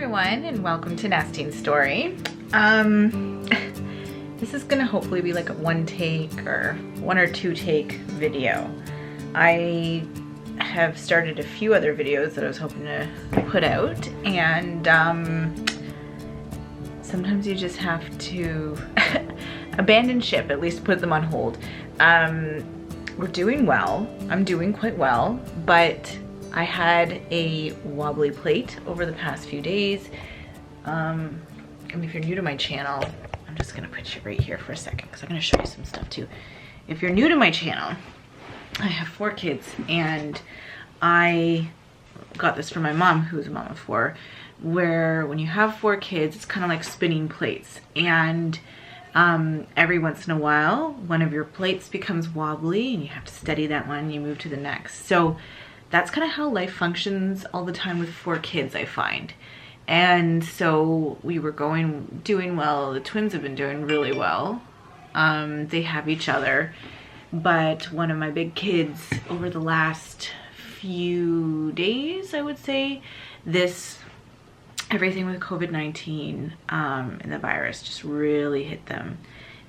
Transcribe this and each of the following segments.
everyone, and welcome to Nesting Story. This is gonna hopefully be like a one or two take video. I have started a few other videos that I was hoping to put out, and sometimes you just have to abandon ship, at least put them on hold. We're doing well. I'm doing quite well, but I had a wobbly plate over the past few days. And if you're new to my channel, I'm just gonna put you right here for a second because I'm gonna show you some stuff too. If you're new to my channel, I have 4 kids, and I got this from my mom, who's a mom of 4, where when you have 4 kids, it's kind of like spinning plates. And every once in a while, one of your plates becomes wobbly and you have to steady that one, you move to the next. So that's kind of how life functions all the time with 4 kids, I find. And so we were doing well. The twins have been doing really well. They have each other. But one of my big kids, over the last few days, I would say, everything with COVID-19 and the virus just really hit them.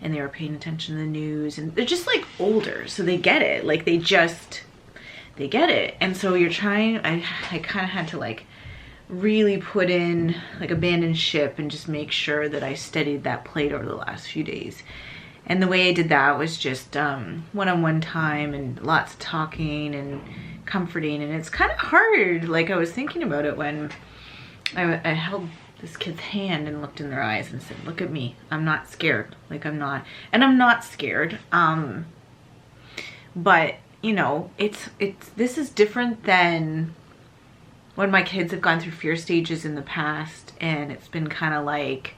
And they were paying attention to the news. And they're just like older, so they get it. Like they get it. And so you're trying, I kind of had to like really put in, like abandon ship and just make sure that I steadied that plate over the last few days. And the way I did that was just one-on-one time and lots of talking and comforting. And it's kind of hard. Like I was thinking about it when I held this kid's hand and looked in their eyes and said, look at me, I'm not scared. Like I'm not, and I'm not scared. But you know, this is different than when my kids have gone through fear stages in the past, and it's been kind of like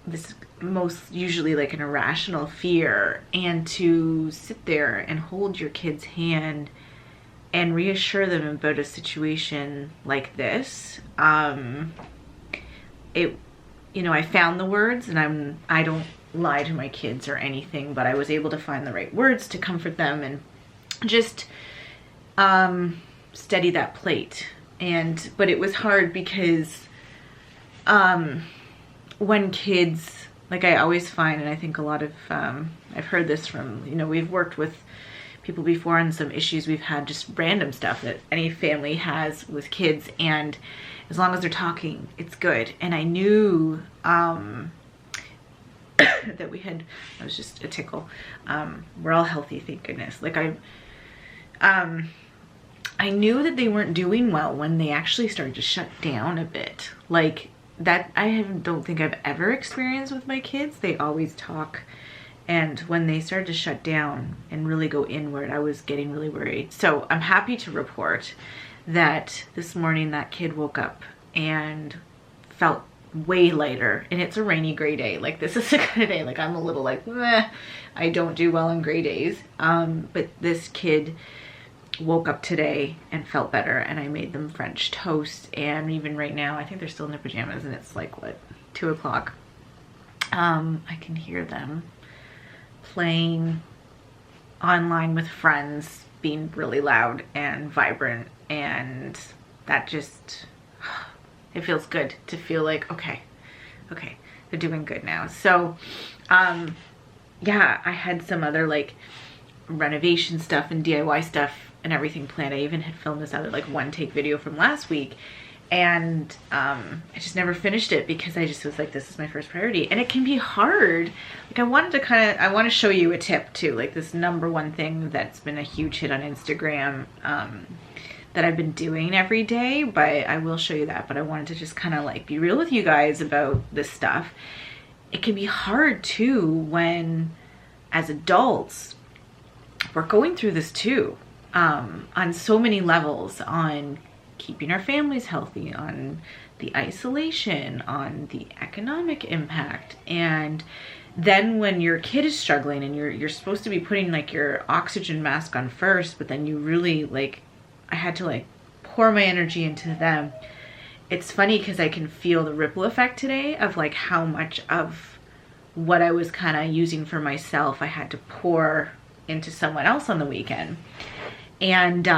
this, most usually like an irrational fear. And to sit there and hold your kid's hand and reassure them about a situation like this, you know, I found the words, and I don't lie to my kids or anything, but I was able to find the right words to comfort them and just steady that plate. But it was hard because when kids, like I always find, and I think a lot of I've heard this from, you know, we've worked with people before on some issues we've had, just random stuff that any family has with kids, and as long as they're talking, it's good. And I knew that we had, I was just a tickle, we're all healthy, thank goodness. Like I knew that they weren't doing well when they actually started to shut down a bit. Like that don't think I've ever experienced with my kids. They always talk, and when they started to shut down and really go inward, I was getting really worried. So I'm happy to report that this morning that kid woke up and felt way lighter, and it's a rainy gray day. Like this is a kind of day, like I'm a little like, meh, I don't do well on gray days. But this kid woke up today and felt better, and I made them French toast. And even right now, I think they're still in their pajamas, and it's like, what, 2 o'clock. I can hear them playing online with friends, being really loud and vibrant, and that just, it feels good to feel like, okay, they're doing good now. So yeah, I had some other like renovation stuff and DIY stuff and everything planned. I even had filmed this other like one take video from last week, and I just never finished it because I just was like, this is my first priority. And it can be hard. Like I want to show you a tip too, like this #1 thing that's been a huge hit on Instagram that I've been doing every day, but I will show you that. But I wanted to just kind of like be real with you guys about this stuff. It can be hard too when, as adults, we're going through this too, on so many levels, on keeping our families healthy, on the isolation, on the economic impact. And then when your kid is struggling and you're supposed to be putting like your oxygen mask on first, but then you really like, I had to like pour my energy into them. It's funny because I can feel the ripple effect today of like how much of what I was kind of using for myself I had to pour into someone else on the weekend. And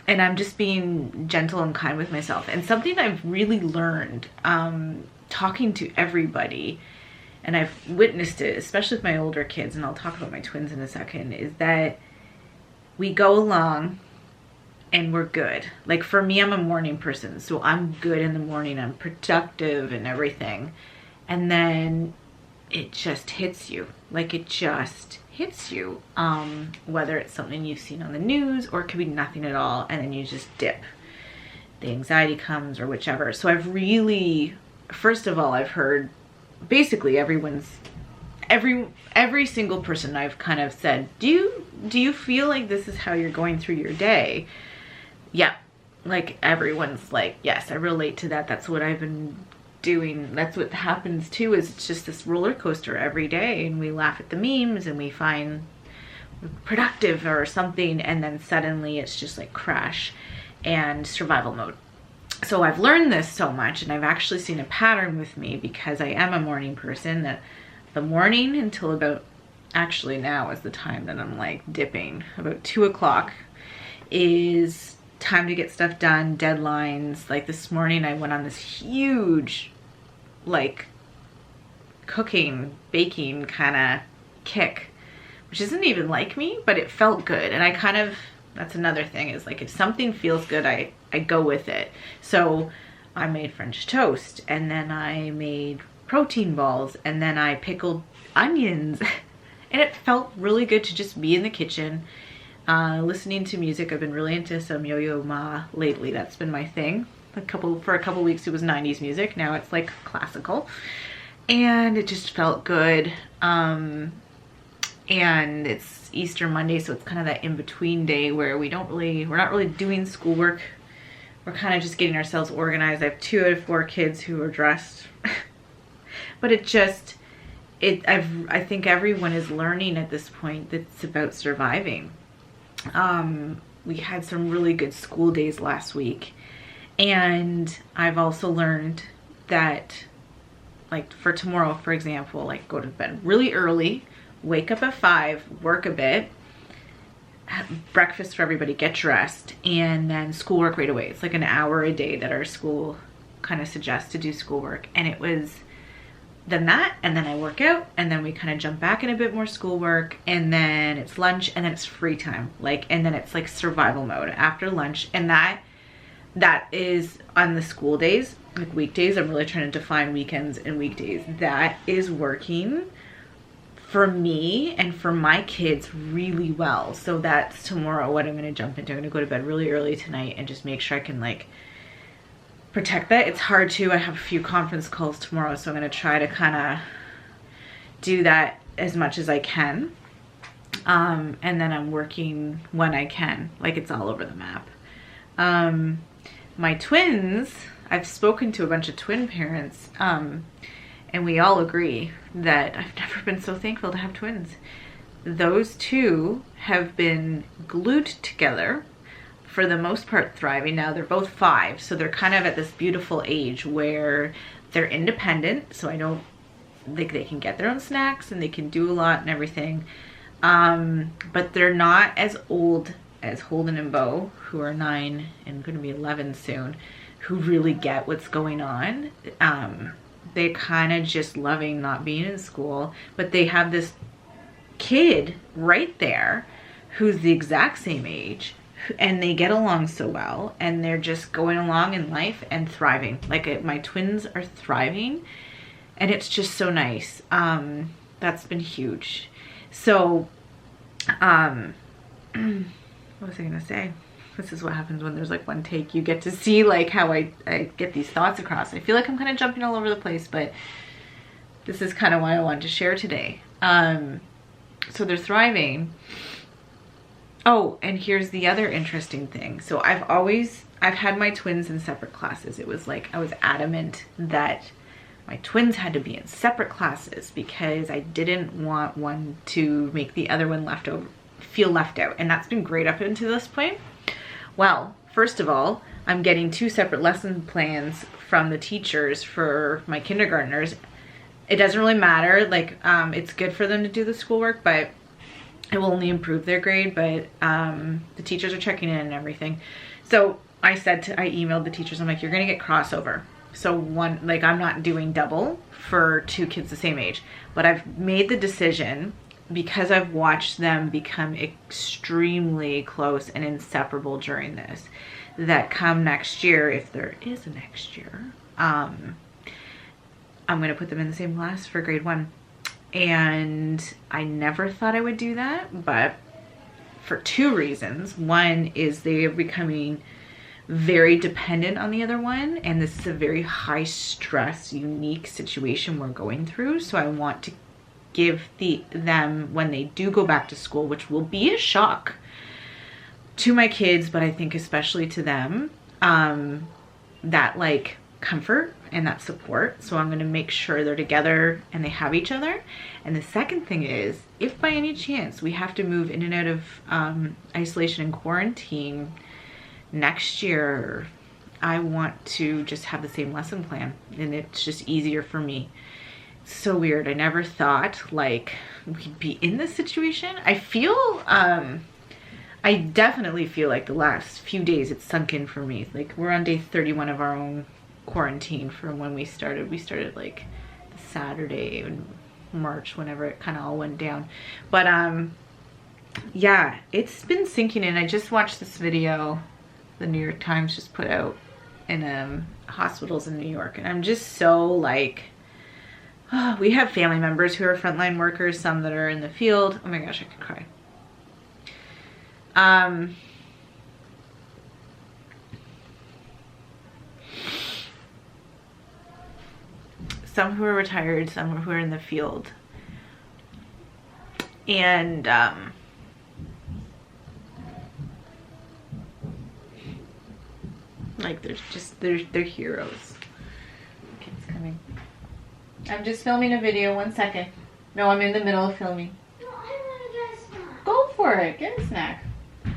and I'm just being gentle and kind with myself. And something I've really learned, talking to everybody, and I've witnessed it, especially with my older kids, and I'll talk about my twins in a second, is that we go along and we're good. Like for me, I'm a morning person, so I'm good in the morning. I'm productive and everything. And then it just hits you. Like it just hits you. Whether it's something you've seen on the news or it could be nothing at all, and then you just dip. The anxiety comes or whichever. So I've really, first of all, I've heard basically every single person I've kind of said, do you feel like this is how you're going through your day? Yeah, like everyone's like, yes, I relate to that. That's what I've been doing. That's what happens too, is it's just this roller coaster every day, and we laugh at the memes and we find productive or something, and then suddenly it's just like crash and survival mode. So I've learned this so much, and I've actually seen a pattern with me because I am a morning person, that the morning until about, actually now is the time that I'm like dipping, about 2 o'clock is time to get stuff done, deadlines. Like this morning I went on this huge like cooking, baking kind of kick, which isn't even like me, but it felt good. And I kind of, that's another thing, is like if something feels good, I go with it. So I made French toast, and then I made protein balls, and then I pickled onions and it felt really good to just be in the kitchen. Listening to music. I've been really into some Yo-Yo Ma lately. That's been my thing. For a couple weeks it was 90s music. Now it's like classical, and it just felt good. And it's Easter Monday, so it's kind of that in-between day where we're not really doing schoolwork. We're kind of just getting ourselves organized. I have 2 out of 4 kids who are dressed, but I think everyone is learning at this point that it's about surviving. We had some really good school days last week, and I've also learned that, like for tomorrow, for example, like go to bed really early, wake up at 5, work a bit, have breakfast for everybody, get dressed, and then schoolwork right away. It's like an hour a day that our school kind of suggests to do schoolwork, and it was then that, and then I work out, and then we kind of jump back in a bit more schoolwork, and then it's lunch, and then it's free time, like, and then it's like survival mode after lunch. And that is on the school days, like weekdays. I'm really trying to define weekends and weekdays. That is working for me and for my kids really well. So that's tomorrow what I'm going to jump into. I'm going to go to bed really early tonight and just make sure I can like protect that. It's hard to, I have a few conference calls tomorrow, so I'm going to try to kind of do that as much as I can. And then I'm working when I can, like it's all over the map. My twins, I've spoken to a bunch of twin parents, and we all agree that I've never been so thankful to have twins. Those two have been glued together, for the most part thriving. Now they're both 5, so they're kind of at this beautiful age where they're independent, so I don't think they can get their own snacks and they can do a lot and everything. But they're not as old as Holden and Bo, who are 9 and going to be 11 soon, who really get what's going on. They're kind of just loving not being in school, but they have this kid right there who's the exact same age, and they get along so well, and they're just going along in life and thriving. Like my twins are thriving, and it's just so nice. That's been huge. So what was I gonna say? This is what happens when there's like one take. You get to see like how I get these thoughts across. I feel like I'm kind of jumping all over the place, but this is kind of why I wanted to share today. So they're thriving. Oh, and here's the other interesting thing. So I've had my twins in separate classes. It was like I was adamant that my twins had to be in separate classes because I didn't want one to make the other one feel left out. And that's been great up until this point. Well, first of all, I'm getting 2 separate lesson plans from the teachers for my kindergartners. It doesn't really matter. Like, it's good for them to do the schoolwork, but it will only improve their grade. But the teachers are checking in and everything. So I emailed the teachers, I'm like, you're gonna get crossover. So one, like I'm not doing double for 2 kids the same age, but I've made the decision because I've watched them become extremely close and inseparable during this, that come next year, if there is a next year, I'm gonna put them in the same class for grade 1. And I never thought I would do that, but for 2 reasons. One is they are becoming very dependent on the other one, and this is a very high stress, unique situation we're going through. So I want to give them, when they do go back to school, which will be a shock to my kids, but I think especially to them, that like comfort and that support. So I'm going to make sure they're together and they have each other. And the second thing is, if by any chance we have to move in and out of isolation and quarantine next year, I want to just have the same lesson plan, and it's just easier for me. It's so weird. I never thought like we'd be in this situation. I feel I definitely feel like the last few days it's sunk in for me. Like we're on day 31 of our own quarantine from when we started. We started like Saturday in March, whenever it kind of all went down. But yeah, it's been sinking in. I just watched this video the New York Times just put out in hospitals in New York, and I'm just so like, oh, we have family members who are frontline workers, some that are in the field. Oh my gosh, I could cry. Some who are retired, some who are in the field, and like they're heroes. Kids coming. I'm just filming a video. 1 second. No, I'm in the middle of filming. No, I want to get a snack. Go for it. Get a snack. I'm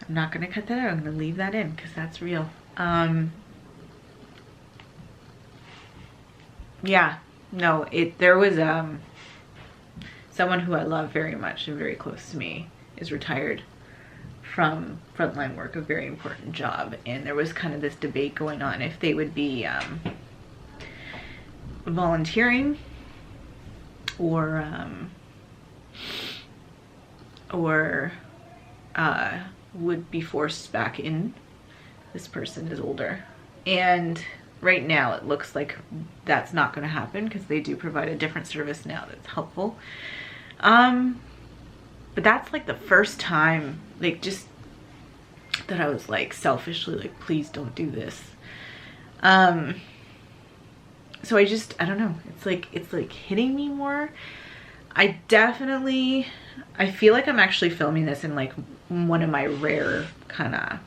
not gonna cut that out. I'm gonna leave that in because that's real. Yeah. No. There was someone who I love very much and very close to me is retired from frontline work, a very important job, and there was kind of this debate going on if they would be volunteering or would be forced back in. This person is older, and right now it looks like that's not going to happen because they do provide a different service now that's helpful. But that's like the first time, like, just that I was like selfishly like, please don't do this. So I don't know, it's like hitting me more. I feel like I'm actually filming this in like one of my rare kind of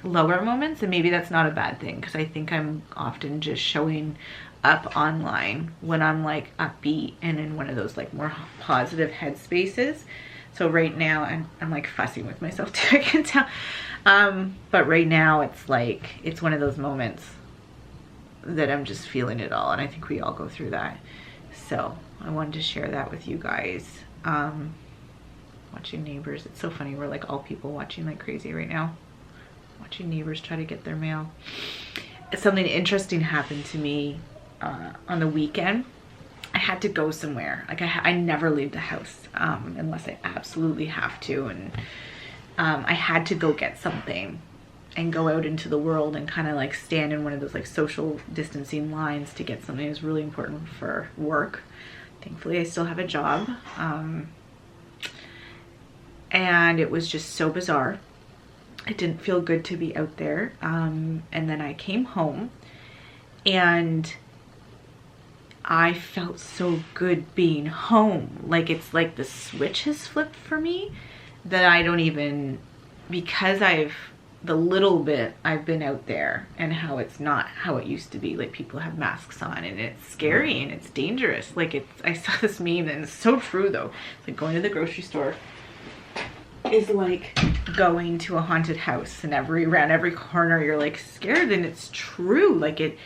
lower moments, and maybe that's not a bad thing because I think I'm often just showing up online when I'm like upbeat and in one of those like more positive headspaces. So right now I'm like fussing with myself too, I can tell. But right now it's like, it's one of those moments that I'm just feeling it all, and I think we all go through that. So I wanted to share that with you guys. Watching neighbors, it's so funny, we're like all people watching like crazy right now, watching neighbors try to get their mail. Something interesting happened to me on the weekend. I had to go somewhere. Like I never leave the house unless I absolutely have to, and I had to go get something and go out into the world and kind of like stand in one of those like social distancing lines to get something that was really important for work. Thankfully I still have a job, and it was just so bizarre. It didn't feel good to be out there, and then I came home and I felt so good being home. Like it's like the switch has flipped for me that I don't even, because the little bit I've been out there and how it's not how it used to be. Like people have masks on and it's scary and it's dangerous. Like I saw this meme and it's so true though. It's like going to the grocery store is like going to a haunted house, and around every corner you're like scared, and it's true. Like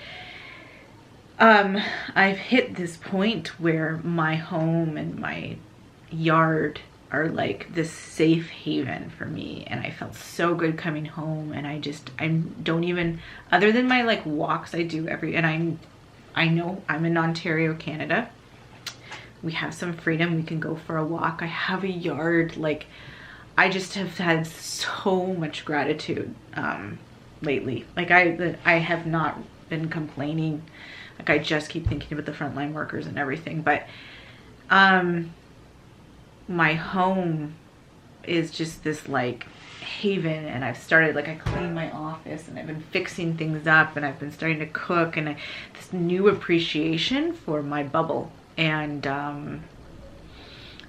I've hit this point where my home and my yard are like this safe haven for me, and I felt so good coming home. And I don't even, other than my like walks I do and I know I'm in Ontario, Canada. We have some freedom. We can go for a walk. I have a yard. Like, I just have had so much gratitude lately. Like, I have not been complaining. Like, I just keep thinking about the frontline workers and everything. But my home is just this like haven, and I've started, like, I clean my office and I've been fixing things up, and I've been starting to cook, and this new appreciation for my bubble and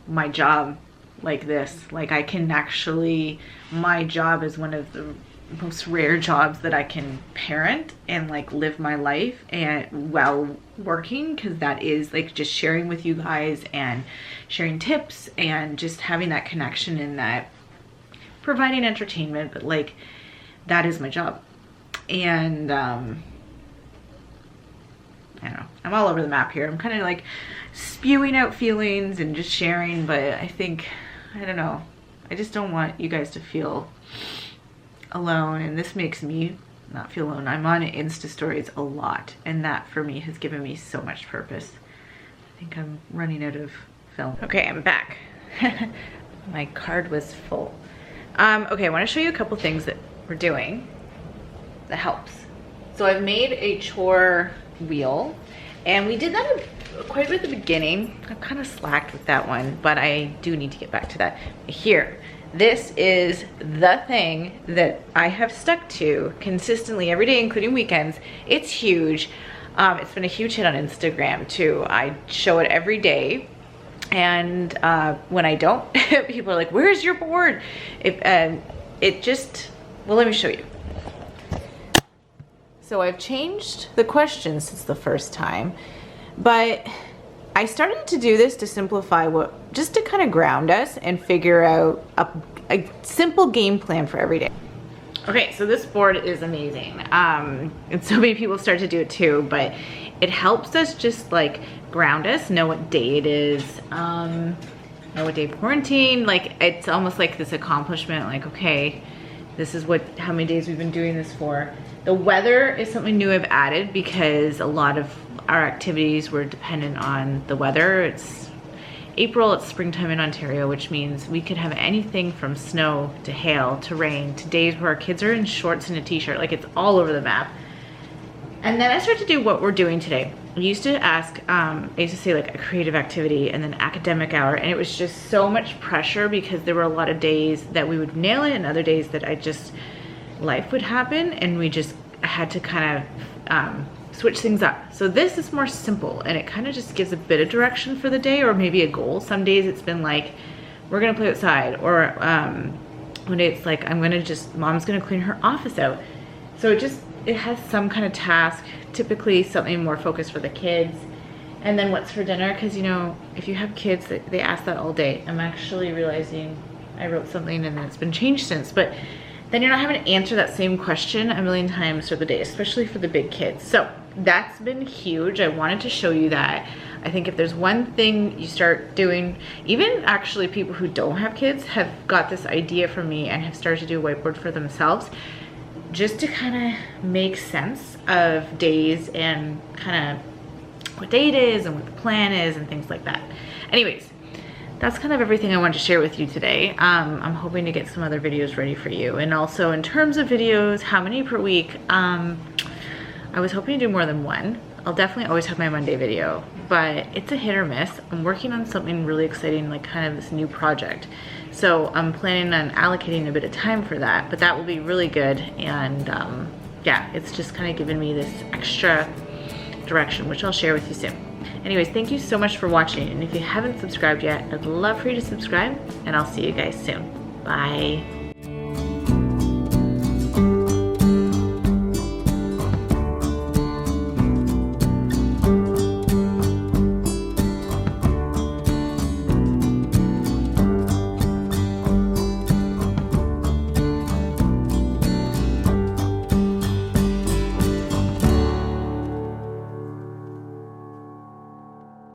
my job like this. Like, I can actually, my job is one of the most rare jobs that I can parent and like live my life and while working, because that is like just sharing with you guys and sharing tips and just having that connection and that providing entertainment. But like, that is my job. And I don't know, I'm all over the map here. I'm kind of like spewing out feelings and just sharing, but I think, I don't know, I just don't want you guys to feel alone, and this makes me not feel alone. I'm on Insta stories a lot, and that for me has given me so much purpose. I think I'm running out of film. Okay, I'm back. My card was full. Okay, I want to show you a couple things that we're doing that helps. So I've made a chore wheel, and we did that quite a bit at the beginning. I've kind of slacked with that one, but I do need to get back to that. Here, this is the thing that I have stuck to consistently every day, including weekends. It's huge. It's been a huge hit on Instagram too. I show it every day. And when I don't, people are like, where's your board? It just, well, let me show you. So I've changed the questions since the first time, but I started to do this to simplify just to kind of ground us and figure out a simple game plan for every day. Okay, so this board is amazing. And so many people start to do it too, but it helps us just like ground us, know what day it is, know what day of quarantine. Like, it's almost like this accomplishment, like, okay, this is how many days we've been doing this for. The weather is something new I've added because a lot of our activities were dependent on the weather. It's April, it's springtime in Ontario, which means we could have anything from snow to hail to rain to days where our kids are in shorts and a t-shirt. Like, it's all over the map. And then I started to do what we're doing today. I used to ask, I used to say like a creative activity and then academic hour, and it was just so much pressure because there were a lot of days that we would nail it and other days that life would happen, and we just had to kind of switch things up. So this is more simple, and it kind of just gives a bit of direction for the day, or maybe a goal. Some days it's been like, we're gonna play outside, or one day it's like, mom's gonna clean her office out. So it has some kind of task, typically something more focused for the kids. And then what's for dinner, because you know, if you have kids, they ask that all day. I'm actually realizing I wrote something and then it's been changed since, but then you're not having to answer that same question a million times for the day, especially for the big kids. So that's been huge. I wanted to show you that. I think if there's one thing you start doing, even actually people who don't have kids have got this idea from me and have started to do a whiteboard for themselves, just to kind of make sense of days and kind of what day it is and what the plan is and things like that. Anyways, that's kind of everything I wanted to share with you today. I'm hoping to get some other videos ready for you. And also in terms of videos, how many per week? I was hoping to do more than one. I'll definitely always have my Monday video, but it's a hit or miss. I'm working on something really exciting, like kind of this new project. So I'm planning on allocating a bit of time for that, but that will be really good. And yeah, it's just kind of given me this extra direction, which I'll share with you soon. Anyways, thank you so much for watching. And if you haven't subscribed yet, I'd love for you to subscribe, and I'll see you guys soon. Bye.